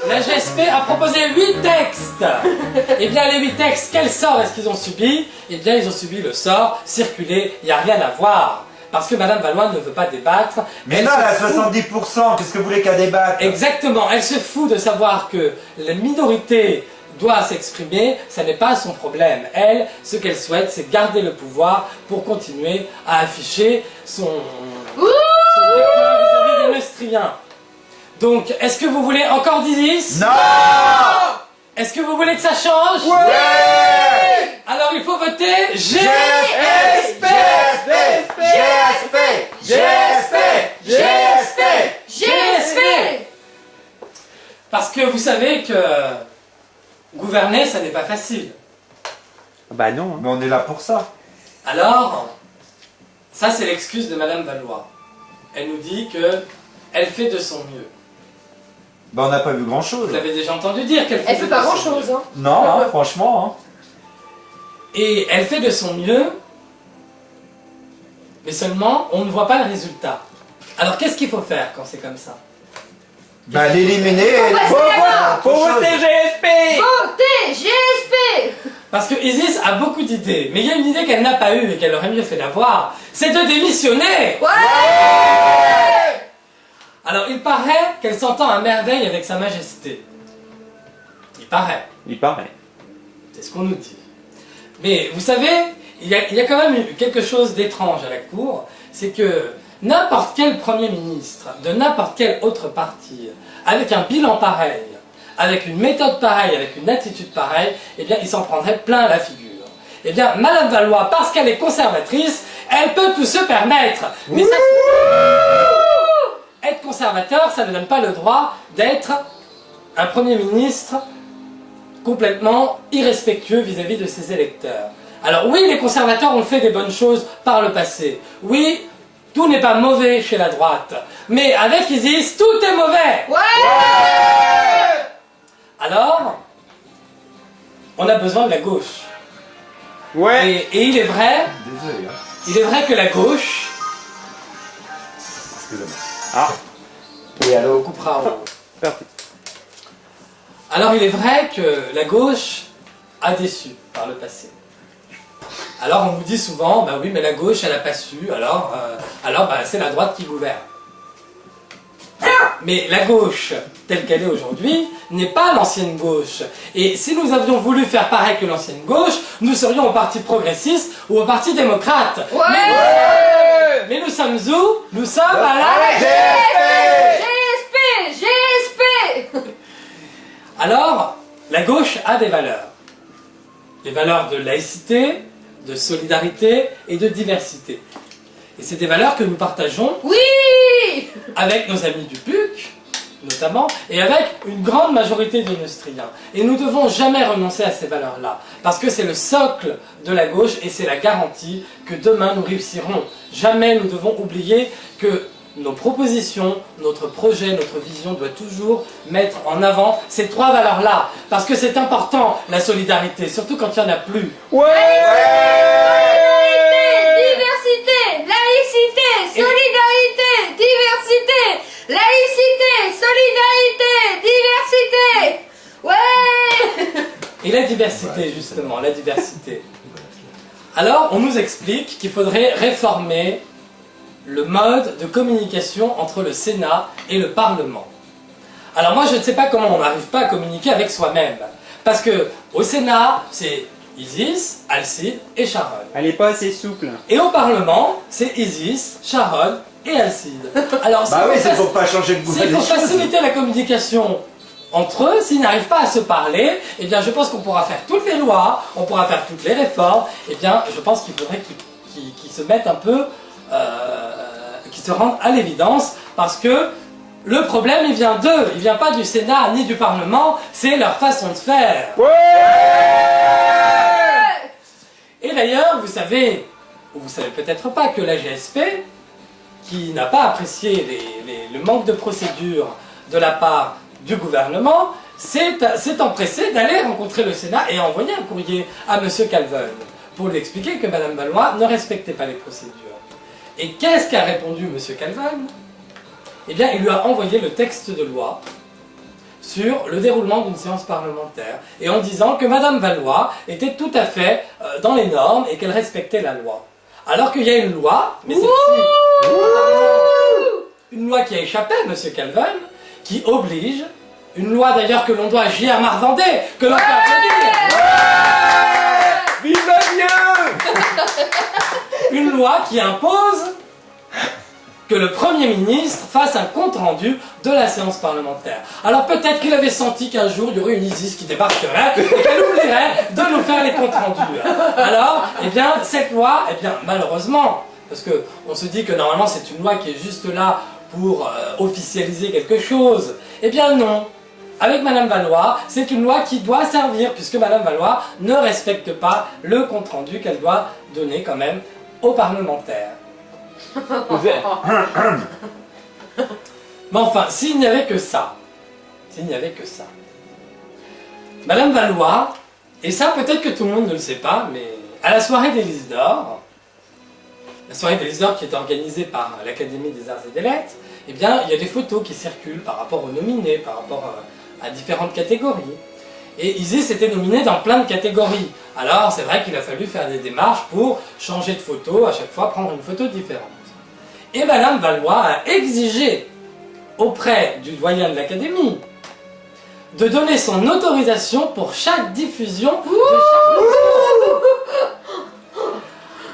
La GSP a proposé 8 textes. Eh bien, les 8 textes, quel sort est-ce qu'ils ont subi? Eh bien, ils ont subi le sort circuler, il n'y a rien à voir. Parce que Madame Valois ne veut pas débattre. Mais non, elle a 70%, qu'est-ce que vous voulez qu'elle débatte? Exactement, elle se fout de savoir que la minorité doit s'exprimer, ça n'est pas son problème. Elle, ce qu'elle souhaite, c'est garder le pouvoir pour continuer à afficher son déclin vis-à-vis des Neustriens. Donc, est-ce que vous voulez encore d'Isis? Non! Est-ce que vous voulez que ça change? Ouais! Alors il faut voter GSP! GSP! GSP! GSP! GSP! GSP. Parce que vous savez que gouverner, ça n'est pas facile. Bah non. Mais on est là pour ça. Alors, ça c'est l'excuse de Madame Valois. Elle nous dit que elle fait de son mieux. Bah on n'a pas vu grand chose. Vous l'avez déjà entendu dire qu'elle fait. Elle fait pas grand chose, hein. Non, hein, franchement. Hein. Et elle fait de son mieux, mais seulement on ne voit pas le résultat. Alors qu'est-ce qu'il faut faire quand c'est comme ça? Bah l'éliminer. Faut voter GSP! Votez GSP. Parce que Isis a beaucoup d'idées, mais il y a une idée qu'elle n'a pas eue et qu'elle aurait mieux fait d'avoir, c'est de démissionner. Ouais. Alors il paraît qu'elle s'entend à merveille avec Sa Majesté. Il paraît. Il paraît. C'est ce qu'on nous dit. Mais vous savez, il y a quand même quelque chose d'étrange à la cour, c'est que n'importe quel Premier ministre de n'importe quel autre parti, avec un bilan pareil, avec une méthode pareille, avec une attitude pareille, eh bien il s'en prendrait plein la figure. Eh bien Madame Valois, parce qu'elle est conservatrice, elle peut tout se permettre. Mais ça, être conservateur, ça ne donne pas le droit d'être un Premier ministre complètement irrespectueux vis-à-vis de ses électeurs. Alors oui, les conservateurs ont fait des bonnes choses par le passé. Oui, tout n'est pas mauvais chez la droite. Mais avec Isis, tout est mauvais. Ouais. Alors, on a besoin de la gauche. Ouais. Et il est vrai, Désolé. Hein. il est vrai que la gauche, Excusez-moi. Ah. oui, alors on coupera. Parti. Alors il est vrai que la gauche a déçu par le passé. Alors on nous dit souvent, bah oui mais la gauche elle n'a pas su, alors bah, c'est la droite qui gouverne. Mais la gauche telle qu'elle est aujourd'hui n'est pas l'ancienne gauche. Et si nous avions voulu faire pareil que l'ancienne gauche, nous serions au parti progressiste ou au parti démocrate. Ouais. Mais nous sommes où? Nous sommes à la... GSP. GSP. Alors, la gauche a des valeurs. Des valeurs de laïcité, de solidarité et de diversité. Et c'est des valeurs que nous partageons Oui. avec nos amis du PUC, notamment, et avec une grande majorité de Neustriens. Et nous ne devons jamais renoncer à ces valeurs-là, parce que c'est le socle de la gauche et c'est la garantie que demain nous réussirons. Jamais nous devons oublier que nos propositions, notre projet, notre vision doit toujours mettre en avant ces trois valeurs-là. Parce que c'est important, la solidarité, surtout quand il n'y en a plus. Diversité, laïcité, solidarité, diversité, laïcité, solidarité, diversité. Ouais. Et la diversité, justement, la diversité. Alors, on nous explique qu'il faudrait réformer le mode de communication entre le Sénat et le Parlement. Alors moi, je ne sais pas comment on n'arrive pas à communiquer avec soi-même. Parce que au Sénat, c'est Isis, Alcide et Sharon. Elle est pas assez souple. Et au Parlement, c'est Isis, Sharon et Alcide. Alors, Bah oui, c'est pour pas changer le goût s'il des faut choses. faciliter la communication entre eux, s'ils n'arrivent pas à se parler, eh bien je pense qu'on pourra faire toutes les lois, on pourra faire toutes les réformes, eh bien je pense qu'il faudrait qu'ils se mettent un peu, qu'ils se rendent à l'évidence, parce que le problème il vient d'eux, il vient pas du Sénat ni du Parlement, c'est leur façon de faire. Et d'ailleurs, vous savez, ou vous savez peut-être pas que la GSP, qui n'a pas apprécié le manque de procédure de la part du gouvernement, s'est empressé d'aller rencontrer le Sénat et a envoyé un courrier à M. Calvin pour lui expliquer que Mme Valois ne respectait pas les procédures. Et qu'est-ce qu'a répondu M. Calvin? Eh bien, il lui a envoyé le texte de loi sur le déroulement d'une séance parlementaire et en disant que Madame Valois était tout à fait dans les normes et qu'elle respectait la loi. Alors qu'il y a une loi, mais celle-ci, une loi qui a échappé à Monsieur Calvin, qui oblige, une loi d'ailleurs que l'on doit à J.R. Mardandé, que l'on peut applaudir. Vive le vieux! Une loi qui impose que le Premier ministre fasse un compte-rendu de la séance parlementaire. Alors peut-être qu'il avait senti qu'un jour, il y aurait une Isis qui débarquerait et qu'elle oublierait de nous faire les comptes-rendus. Alors, eh bien, cette loi, eh bien, malheureusement, parce qu'on se dit que normalement c'est une loi qui est juste là pour officialiser quelque chose, eh bien non. Avec Madame Valois, c'est une loi qui doit servir, puisque Madame Valois ne respecte pas le compte-rendu qu'elle doit donner quand même aux parlementaires. Mais enfin, s'il n'y avait que ça, Madame Valois, et ça peut-être que tout le monde ne le sait pas, mais à la soirée des Lys d'Or, la soirée des Lys d'Or qui est organisée par l'Académie des Arts et des Lettres, eh bien, il y a des photos qui circulent par rapport aux nominés, par rapport à différentes catégories. Et Isis était nominée dans plein de catégories. Alors, c'est vrai qu'il a fallu faire des démarches pour changer de photo, à chaque fois prendre une photo différente. Et Madame Valois a exigé auprès du doyen de l'Académie de donner son autorisation pour chaque diffusion de chaque photo.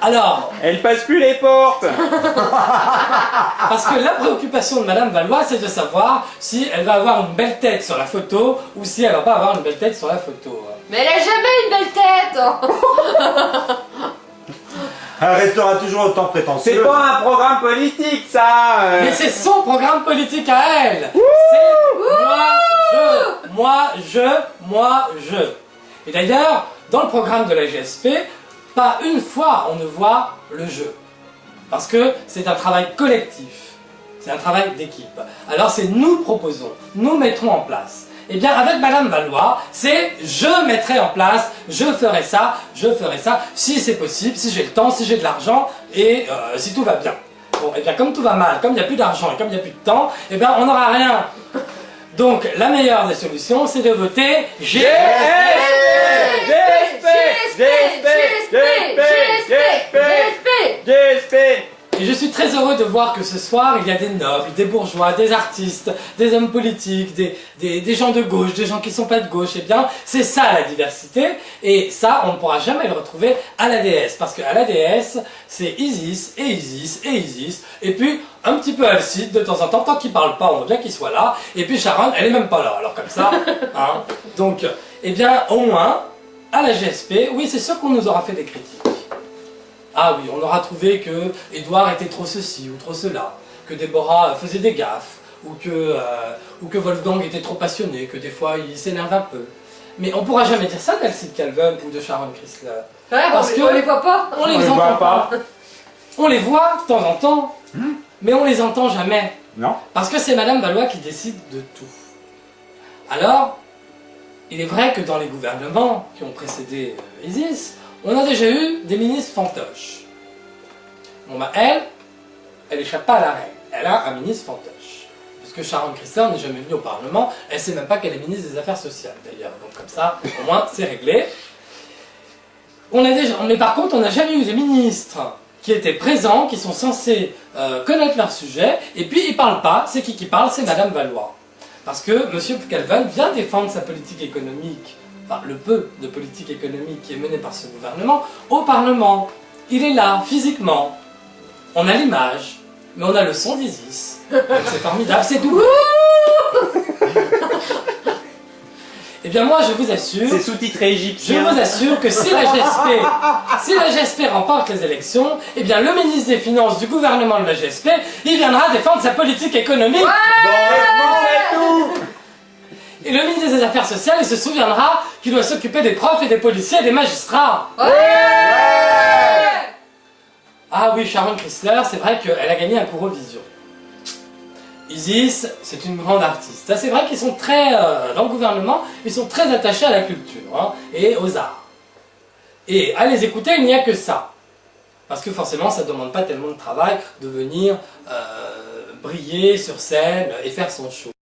Alors, Elle passe plus les portes! parce que la préoccupation de Madame Valois, c'est de savoir si elle va avoir une belle tête sur la photo ou si elle va pas avoir une belle tête sur la photo. Mais elle a jamais une belle tête. Elle restera toujours autant prétentieuse. C'est pas un programme politique, ça! Mais c'est son programme politique à elle. C'est moi, je. Et d'ailleurs, dans le programme de la GSP, pas une fois on ne voit le jeu. Parce que c'est un travail collectif. C'est un travail d'équipe. Alors c'est nous proposons, nous mettrons en place. Eh bien avec Madame Valois, c'est je mettrai en place, je ferai ça, si c'est possible, si j'ai le temps, si j'ai de l'argent et si tout va bien. Bon, et bien comme tout va mal, comme il n'y a plus d'argent et comme il n'y a plus de temps, eh bien on n'aura rien. Donc la meilleure des solutions, c'est de voter GSP. Et je suis très heureux de voir que ce soir, il y a des nobles, des bourgeois, des artistes, des hommes politiques, des gens de gauche, des gens qui ne sont pas de gauche. Eh bien, c'est ça la diversité. Et ça, on ne pourra jamais le retrouver à l'ADS. Parce qu'à l'ADS, c'est Isis, et Isis, et Isis. Et puis, un petit peu Alcide, de temps en temps, tant qu'il ne parle pas, on veut bien qu'il soit là. Et puis Sharon, elle est même pas là. Alors comme ça, hein. Donc, eh bien, au moins, à la GSP, oui, c'est sûr qu'on nous aura fait des critiques. Ah oui, on aura trouvé que Édouard était trop ceci ou trop cela, que Déborah faisait des gaffes, ou que Wolfgang était trop passionné, que des fois il s'énerve un peu. Mais on pourra jamais dire ça d'Alcide Calvin ou de Sharon Chrysler. Ouais, Parce on les voit pas. On les entend pas. On les voit de temps en temps, mais on les entend jamais. Non. Parce que c'est Madame Valois qui décide de tout. Alors, il est vrai que dans les gouvernements qui ont précédé Isis, on a déjà eu des ministres fantoches. Bon bah elle échappe pas à la règle. Elle a un ministre fantoche. Puisque Sharon Chrysler n'est jamais venue au Parlement, elle sait même pas qu'elle est ministre des Affaires sociales d'ailleurs. Donc comme ça, au moins c'est réglé. Mais par contre, on n'a jamais eu des ministres qui étaient présents, qui sont censés connaître leur sujet, et puis ils parlent pas. C'est qui parle? C'est Madame Valois. Parce que M. Calvin vient défendre sa politique économique, enfin le peu de politique économique qui est menée par ce gouvernement, au Parlement. Il est là, physiquement. On a l'image, mais on a le son d'Isis. C'est formidable, c'est double. Eh bien moi je vous assure... C'est sous-titré Je égyptien. vous assure que si la GSP remporte les élections, eh bien le ministre des Finances du gouvernement de la GSP, il viendra défendre sa politique économique. C'est tout! Et le ministre des Affaires sociales, il se souviendra qu'il doit s'occuper des profs et des policiers et des magistrats. Ah oui, Sharon Chrysler, c'est vrai qu'elle a gagné un Eurovision. Isis, c'est une grande artiste. Ça, c'est vrai qu'ils sont très, dans le gouvernement, ils sont très attachés à la culture hein, et aux arts. Et à les écouter, il n'y a que ça. Parce que forcément, ça ne demande pas tellement de travail de venir briller sur scène et faire son show.